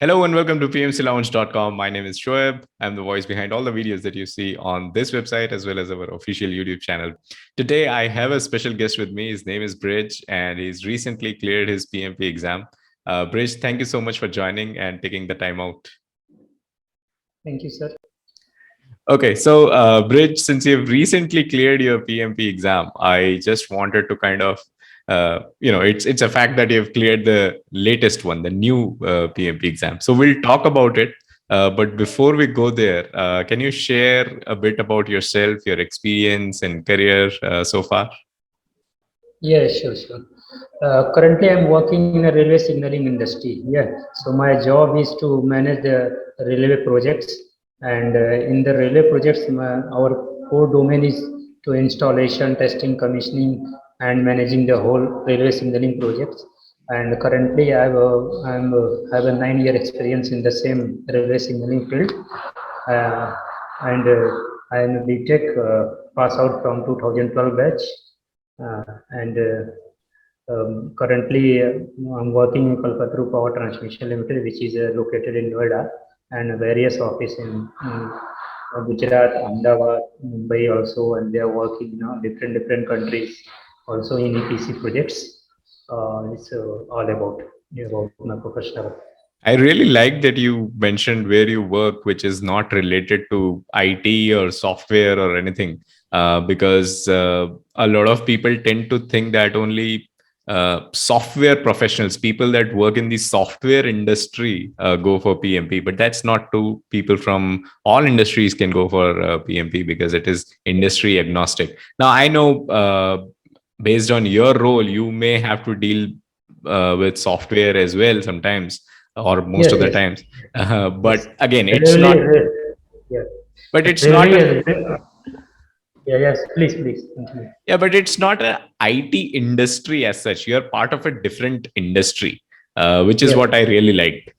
Hello and welcome to PMCLounge.com. My name is Shoaib. I'm the voice behind all the videos that you see on this website as well as our official YouTube channel. Today, I have a special guest with me. His name is Brij and he's recently cleared his PMP exam. Brij, thank you so much for joining and taking the time out. Thank you, sir. Okay, so Brij, since you've recently cleared your PMP exam, I just wanted to kind of it's a fact that you've cleared the latest one, the new PMP exam. So we'll talk about it. But before we go there, can you share a bit about yourself, your experience and career so far? Yeah, sure. Currently, I'm working in a railway signaling industry. Yeah, so my job is to manage the railway projects, and in the railway projects, our core domain is to installation, testing, commissioning, and managing the whole railway signaling projects. And currently, have a 9-year experience in the same railway signaling field, uh, and I am a BTech pass out from 2012 batch. And Currently I'm working in Kalpataru Power Transmission Limited, which is located in Noida, and various offices in Gujarat, Ahmedabad, Mumbai also, and they are working in different countries, also in EPC projects. It's all about my professional. I really like that you mentioned where you work, which is not related to IT or software or anything, because a lot of people tend to think that only software professionals, people that work in the software industry, go for PMP. But that's not true. People from all industries can go for PMP because it is industry agnostic. Now, I know based on your role, you may have to deal with software as well sometimes or most Yes, of the yes, times. yes. But again, it's Really, not. yeah. But it's not Really, a. yeah, yes. Please continue. Yeah, but it's not a IT industry as such. You're part of a different industry, which is Yeah. what I really liked.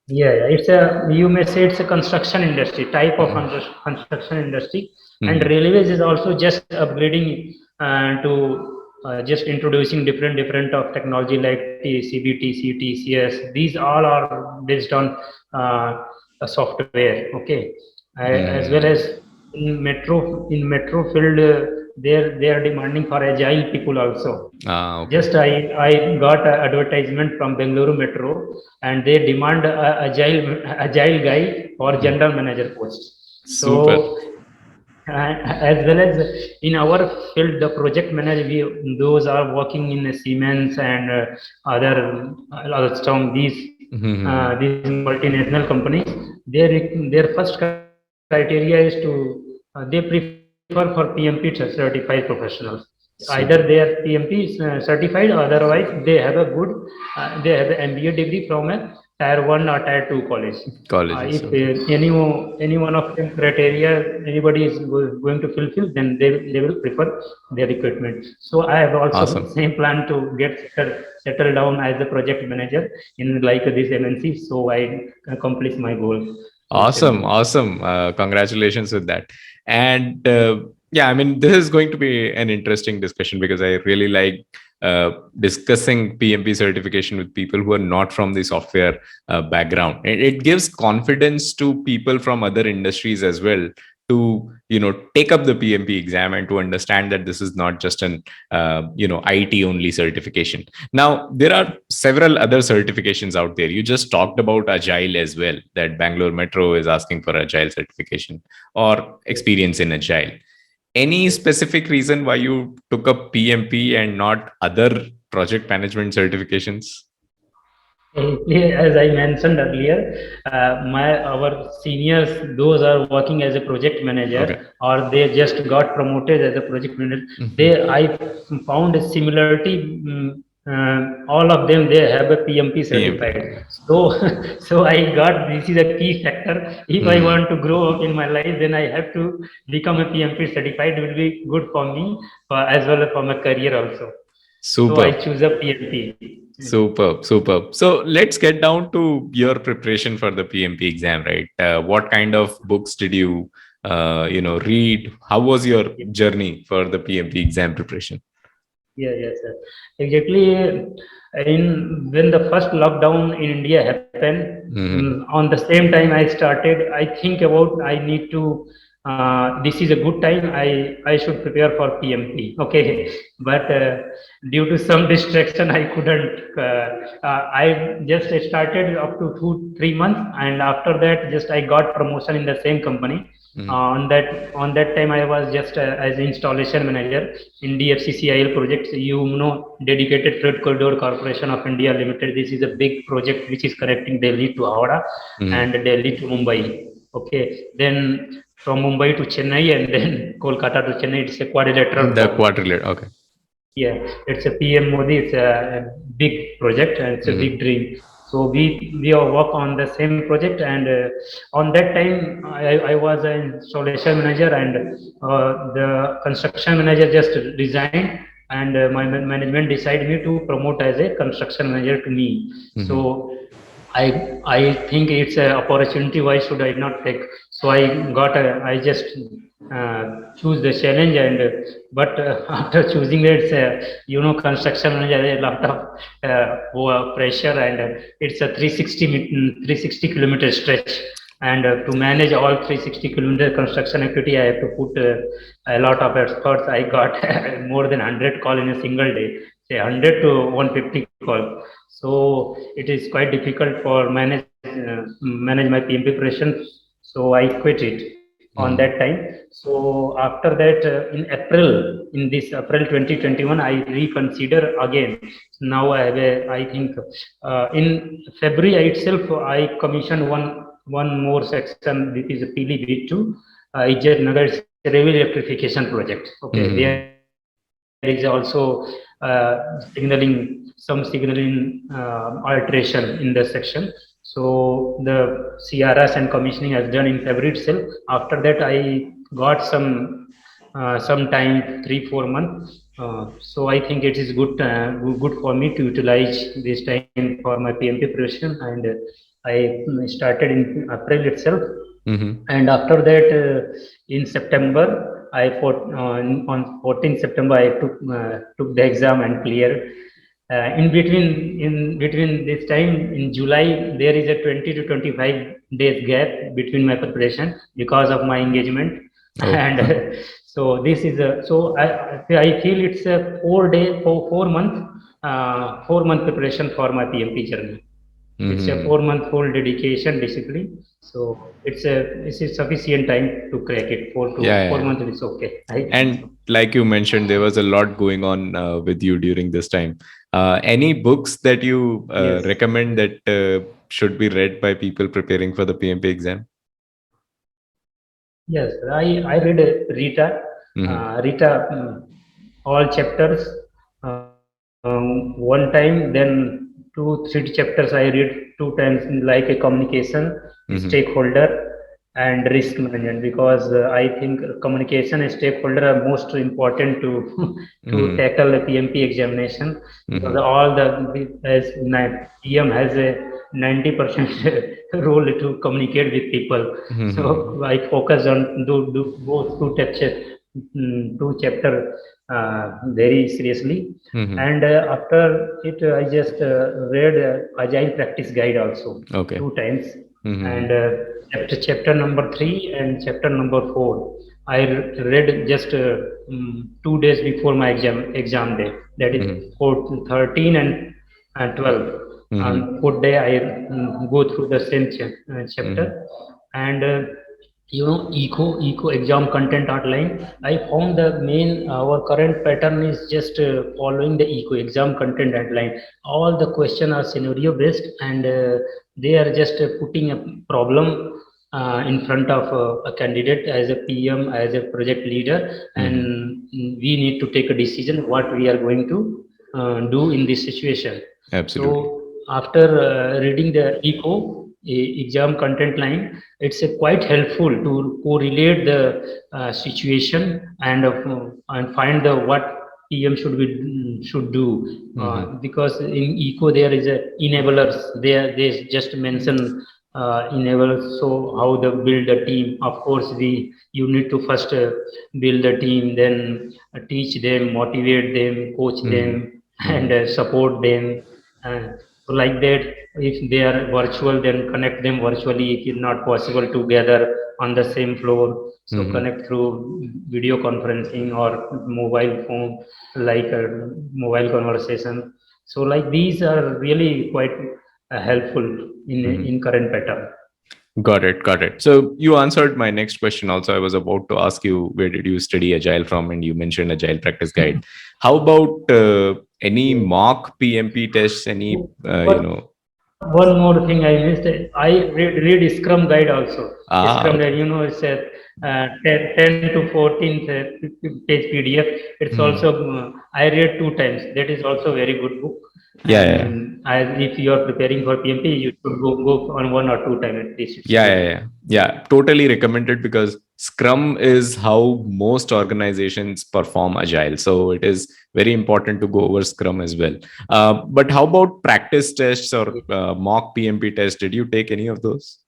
Yeah, it's a, you may say it's a construction industry, type of Mhm. construction industry, and Mhm. railways is also just upgrading to just introducing different of technology like CBTC, TCS. These all are based on a software. Okay, as well as Mhm. in metro field, they are demanding for agile people also. Ah, okay. Just I got an advertisement from Bengaluru Metro, and they demand a agile guy for Mhm. general manager post. So Super. as well as in our field, the project manager, those are working in Siemens and other Alstom, Mhm. these multinational companies. Their first criteria is to they prefer for PMP certified professionals. Either they are PMP certified, otherwise they have an MBA degree from a tier 1 or tier 2 college. If Colleges. Okay. any one of them criteria anybody is going to fulfill, then they will prefer their recruitment. So I have also Awesome. same plan to get settled down as a project manager in like this MNC, so I accomplish my goal. So same Awesome, thing. awesome. Congratulations with that. And yeah, I mean, this is going to be an interesting discussion because I really like discussing PMP certification with people who are not from the software background. It gives confidence to people from other industries as well to take up the PMP exam and to understand that this is not just an IT only certification. Now, there are several other certifications out there. You just talked about Agile as well, that Bangalore Metro is asking for Agile certification or experience in Agile. Any Yes. specific reason why you took up PMP and not other project management certifications? As I mentioned earlier, our seniors, those are working as a project manager, Okay. or they just got promoted as a project manager. I found a similarity. All of them, they have a PMP PMP. certified. So so I got, this is a key factor. If I Hmm. want to grow up in my life, then I have to become a PMP certified. It will be good for me, as well as for my career also. So I Superb. choose a PMP. Superb, superb. So let's get down to your preparation for the PMP exam, right? What kind of books did you, read? How was your journey for the PMP exam preparation? Yes, sir. Exactly. In when the first lockdown in India happened, on the same time I started. I think about I need to. This is a good time. I should prepare for PMP. Okay, but due to some distraction, I couldn't. I just started up to 2 3 months, and after that, just I got promotion in the same company. On that time I was just as installation manager in DFCCIL projects. You know, Dedicated Freight Corridor Corporation of India Limited. This is a big project which is connecting Delhi to Howrah and Delhi to Mumbai. Okay, then from Mumbai to Chennai and then Kolkata to Chennai. It's a quadrilateral The form. quarterly, okay. Yeah, it's a PM Modi. It's a big project and it's a big dream. So we all work on the same project, and on that time I was an installation manager, and the construction manager just resigned, and my management decided me to promote as a construction manager to me. So I think it's an opportunity. Why should I not take? So I just choose the challenge, and but after choosing it, construction manager has a lot of pressure, and it's a 360 kilometer stretch, and to manage all 360 kilometer construction activity, I have to put a lot of efforts. I got more than 100 call in a single day, say 100 to 150 call. So it is quite difficult for manage my PMP preparation. So I quit it on that time. So after that, in this April 2021, I reconsider again. Now I have I think in February itself, I commissioned one more section. This is a Pili B2. Ijat Nagar is a railway electrification project. Okay, there is also signaling alteration in the section. So the CRS and commissioning has done in February itself. After that, I got some time, 3 4 months. So I think it is good for me to utilize this time for my PMP preparation, and I started in April itself. And after that, in September, on 14th September, I took the exam and cleared. In between this time, in July, there is a 20 to 25 days gap between my preparation because of my engagement. And so this is a so I feel it's a 4 day for 4 month 4 month preparation for my PMP journey. It's a 4 month whole dedication discipline. So it's a sufficient time to crack it. 4 months is okay. And like you mentioned, there was a lot going on with you during this time. Any books that you Yes. recommend that should be read by people preparing for the PMP exam? Yes, I read Rita. Rita, all chapters one time, then 2 3 chapters I read 2 times, like a communication, stakeholder, and risk management, because I think communication and stakeholder are most important to to tackle the PMP examination, because all the as PM has a 90% role to communicate with people. So I focus on do both two chapter very seriously. And after it, I just read Agile Practice Guide also 2 times. And chapter number 3 and chapter number 4, I read just 2 days before my exam day. That is 13 and 12. On 4th day, I go through the same chapter, and eco exam content outline. I found the main our current pattern is just following the eco exam content outline. All the questions are scenario based, and they are just putting a problem in front of a candidate as a PM, as a project leader, and we need to take a decision what we are going to do in this situation. Absolutely. So after reading the exam content line, it's quite helpful to correlate the situation, and find the what PM should do, because in eco there is a enablers. They just mention enable. So how the build a team? Of course, you need to first build a team, then teach them, motivate them, coach them, and support them. So like that, if they are virtual, then connect them virtually. If it's not possible together on the same floor, so connect through video conferencing or mobile phone, like a mobile conversation. So like these are really quite helpful in current pattern. Got it. Got it. So you answered my next question also. I was about to ask you, where did you study Agile from? And you mentioned Agile Practice Guide. How about any Yeah. mock PMP tests? Any, But one more thing I missed. I read Scrum Guide also. Scrum Guide, okay. it's a 10 to 14 page PDF. It's also, I read 2 times. That is also very good book. Yeah, yeah. And if you are preparing for PMP, you should go on 1 or 2 times at least. It's Yeah, good. yeah, yeah. Yeah, totally recommended because Scrum is how most organizations perform Agile. So it is very important to go over Scrum as well. But how about practice tests or mock PMP tests? Did you take any of those?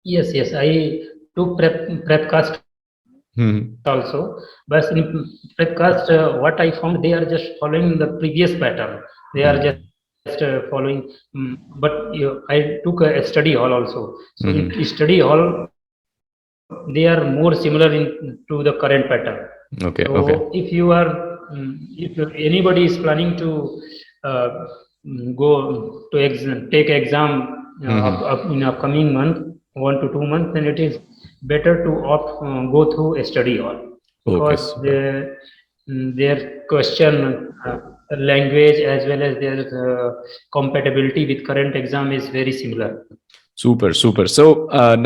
Yes, yes. I took prepcast Hmm. also, but in prepcast, what I found, they are just following the previous pattern. They are just following. But I took a study hall also. So in Hmm. study hall, they are more similar to the current pattern. So Okay, if okay. you are, if anybody is planning to uh, go to take exam Hmm. in upcoming month, 1 to 2 months, then it is better to go through a study hall, Okay, because super. their question language as well as their compatibility with current exam is very similar. Super, super. So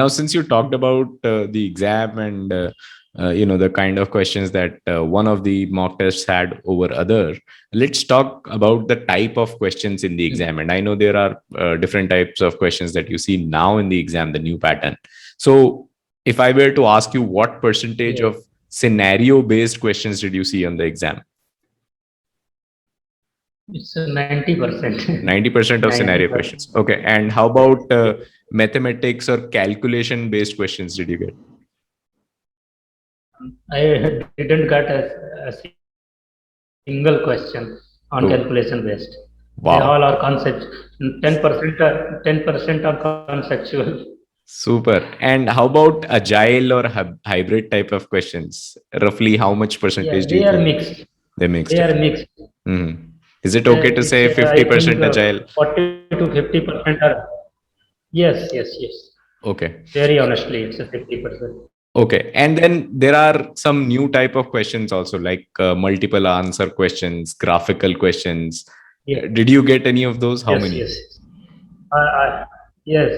now, since you talked about the exam and the kind of questions that one of the mock tests had over other, let's talk about the type of questions in the exam. And I know there are different types of questions that you see now in the exam, the new pattern. So, if I were to ask you, what percentage Yes, of scenario-based questions did you see on the exam? it's 90%. 90% of scenario 90%. questions. Okay. And how about mathematics or calculation based questions did you get? I didn't get a single question on calculation based. Oh, They all are concept. wow. 10% are conceptual. Super. And how about agile or hybrid type of questions? Roughly how much Yeah, percentage do they you are think mixed. they They mixed are it? mixed. Mhm. Is it okay to It's say I think 50% agile? 40 to 50% are. Yes, yes, yes. Okay. Very honestly, it's a 50%. Okay. And then there are some new type of questions also, like multiple answer questions, graphical questions. Yes, Did you get any of those? How yes, many? yes. Yes,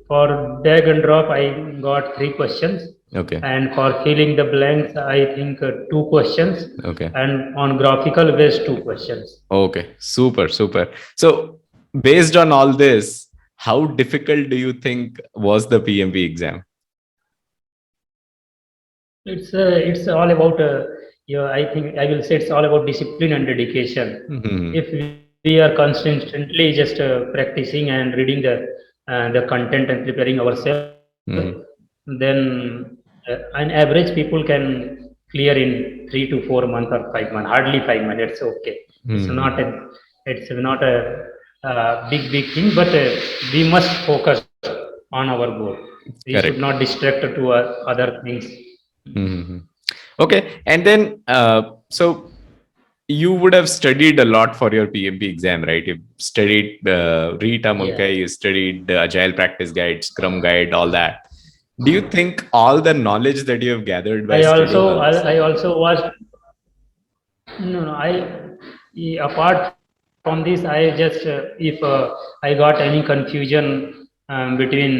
for drag and drop, I got 3 questions, Okay. and for filling the blanks, I think 2 questions, Okay. and on graphical based 2 questions. Okay, super, super. So, based on all this, how difficult do you think was the PMP exam? It's all about I think I will say it's all about discipline and dedication. Hmm. If we are constantly just practicing and reading the content and preparing ourselves, Hmm. then an average people can clear in 3 to 4 months or 5 months. Hardly 5 months. It's okay. Hmm. It's not a big thing, but we must focus on our goal. We should not Correct. distract to other things. Hmm. Okay, and then so you would have studied a lot for your PMP exam, right? You studied Rita Yeah. Mulkai, you studied the Agile Practice Guide, Scrum Guide, all that. Do you think all the knowledge that you have gathered by I studying also all this? I also watched. No, no. Apart from this, I just if I got any confusion between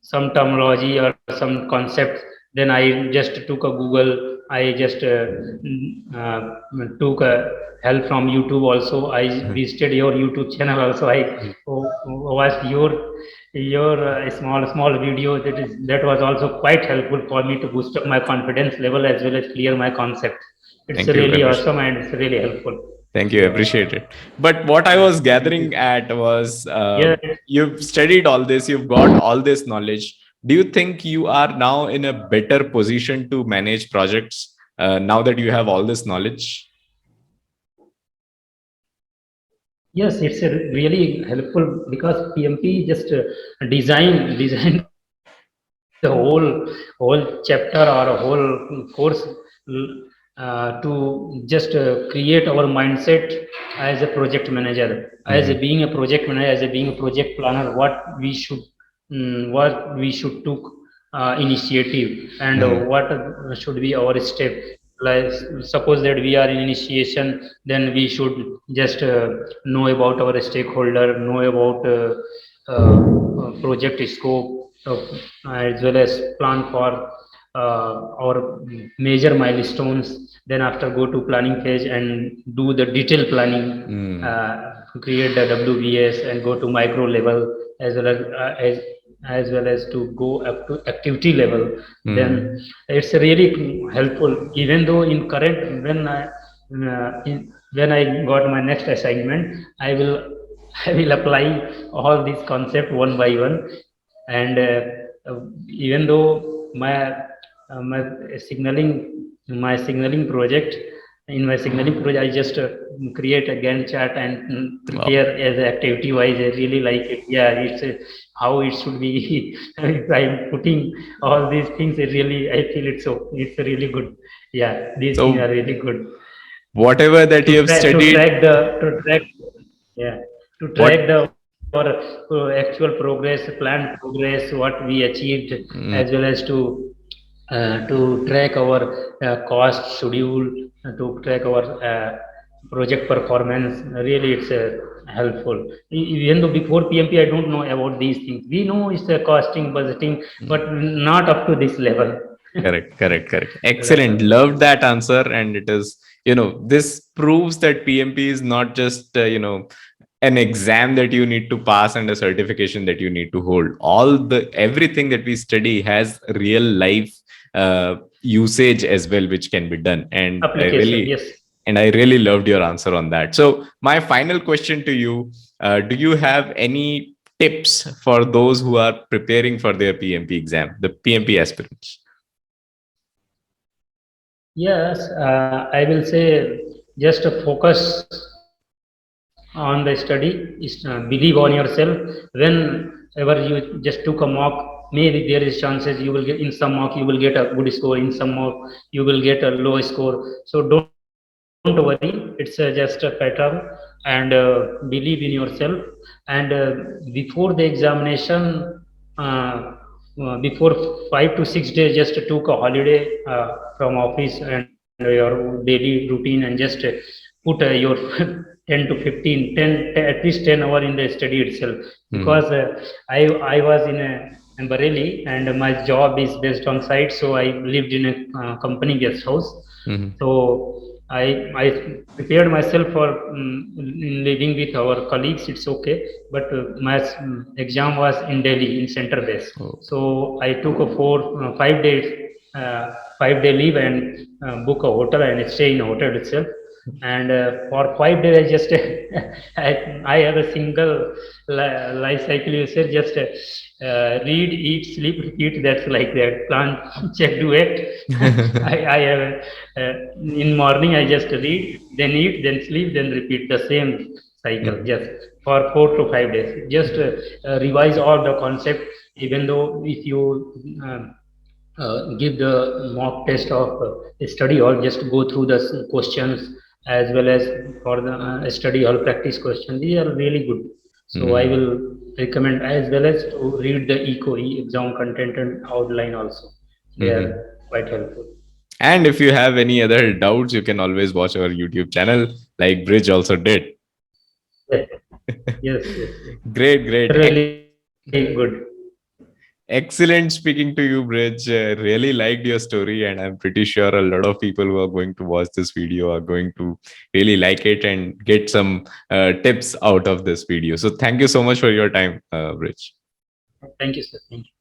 some terminology or some concepts, then I just took a Google. I just took help from YouTube. Also, I visited your YouTube channel. Also, I watched your small video. That was also quite helpful for me to boost up my confidence level as well as clear my concept. It's Thank you, really Ganesh. awesome and it's really helpful. Thank you. Appreciate it. But what I was Thank gathering you. at was Yeah. you've studied all this, you've got all this knowledge. Do you think you are now in a better position to manage projects now that you have all this knowledge? Yes, it's a really helpful because PMP just design the whole chapter or a whole course to just create our mindset as a project manager, as a being a project manager, as a being a project planner, what we should took initiative, and what should be our step. Like suppose that we are in initiation, then we should just know about our stakeholder, know about project scope, as well as plan for our major milestones. Then after go to planning phase and do the detailed planning, create the WBS and go to micro level, as well as to go up to activity level. Then it's really helpful. Even though in current when I got my next assignment, I will apply all these concepts one by one, and even though my signaling project, in my signaling project, I just create a Gantt chart and Wow. prepare as a activity wise. I really like it. Yeah, it's how it should be. If I'm putting all these things, it really I feel it's really good. Yeah, these things are So really good whatever that you have studied. to track, yeah, to track What? the our actual progress, planned progress, what we achieved, as well as to track our cost schedule, to track our project performance. Really, it's helpful. Even though before PMP, I don't know about these things. We know it's costing, budgeting, but not up to this level. Correct, correct, correct. That's Excellent. all. Loved that answer. And it is, this proves that PMP is not just, an exam that you need to pass and a certification that you need to hold. Everything that we study has real life usage as well, which can be done. Application, yes. And I really loved your answer on that. So my final question to you, do you have any tips for those who are preparing for their PMP exam, the PMP aspirants? Yes, I will say just focus on the study. Believe on yourself. Whenever you just took a mock, maybe there is chances you will get in some mock you will get a good score, in some mock you will get a low score. So don't worry. It's just a pattern, and believe in yourself. And before the examination, before 5 to 6 days, just took a holiday from office and your daily routine, and just put your 10 to 15, 10, at least 10 hour in the study itself. Because I was in a in Bareilly, and my job is based on site, so I lived in a company guest house. So I prepared myself for living with our colleagues. It's okay, but my exam was in Delhi in center base. Oh. So I took a 5 days 5 day leave and book a hotel and stay in a hotel itself. And for 5 days, I just I have a single life cycle. You said just read, eat, sleep, repeat. That's like that. Plan, check, do it. I have in morning I just read, then eat, then sleep, then repeat the same cycle. Just for 4 to 5 days. Just revise all the concept. Even though if you give the mock test of study hall, just go through the questions, as well as for the study hall practice question. These are really good. So I will recommend, as well as to read the exam content and outline also. They are quite helpful. And if you have any other doubts, you can always watch our YouTube channel, like Bridge also did. Yes, yes, yes, yes. Great, great. Really good. Excellent speaking to you, Bridge. Really liked your story, and I'm pretty sure a lot of people who are going to watch this video are going to really like it and get some tips out of this video. So, thank you so much for your time, Bridge. Thank you, sir. Thank you.